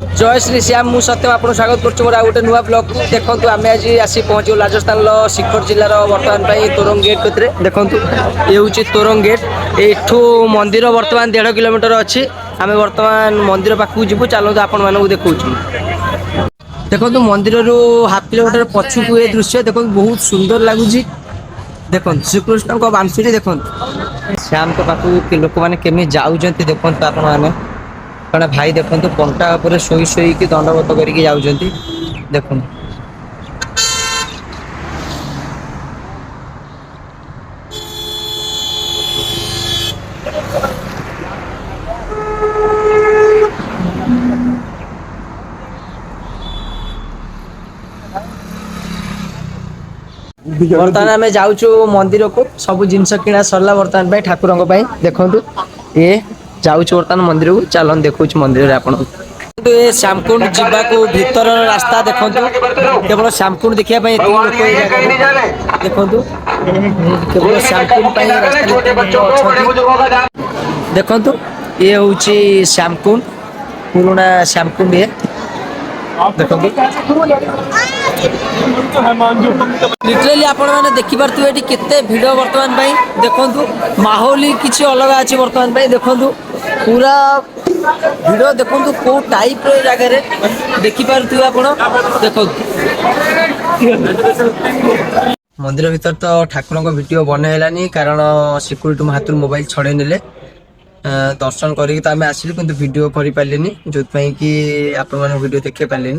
जय श्री श्याम मु सत्यम आपको स्वागत करुँ मोर गोटे नुआ ब्लॉग को देखो आम आज आसी पहुँचू राजस्थान शिखर जिलार बर्तमान तोरंग गेट कतरे देखो ये हूँ तोरंग गेट एठू मंदिर बर्तमान 1.5 किलोमीटर अच्छी आम बर्तमान मंदिर पाखक जीवु चलते आपण मानक देखा देखो मंदिर रू हाफ किलोमीटर पछुक ये दृश्य देखो बहुत सुंदर लगुच देखो श्रीकृष्ण बांसुरी देखो श्याम तो पाखक लोक मैंने केमी जाऊँ देखो आप कण भाई देखो पंटा उपर शोई शोई की दंडवत करके जाऊँच देखो बर्तमान आम जाऊँ मंदिर को सब जिनस किणा सरला बर्तमान ठाकुर देखु ये जाऊँ बर्तमान मंदिर को चलन देखो मंदिर आपन श्यामकुंड जावाक भीतर रास्ता देखु केवल श्यामकुंड देखा देखु केवल श्यामकुंड देखु ये हूँ श्यामकुंड पुराना श्यामकुंड ये देखो लिटराली आपण मैंने देखिपे ये केते भिड़ बर्तमान देखु माहौल ही किसी अलग अच्छी बर्तमान देखु पूरा भिड़ देखु कौ टाइप जगह देखिपे आप देखो मंदिर भीतर तो ठाकुर वीडियो बनैलानी कारण सिक्यूरीटी हाथ मोबाइल छड़े नेले दर्शन करके तो आम आसिलु किंतु वीडियो कर पारे जो कि आपण वीडियो देखे पारे।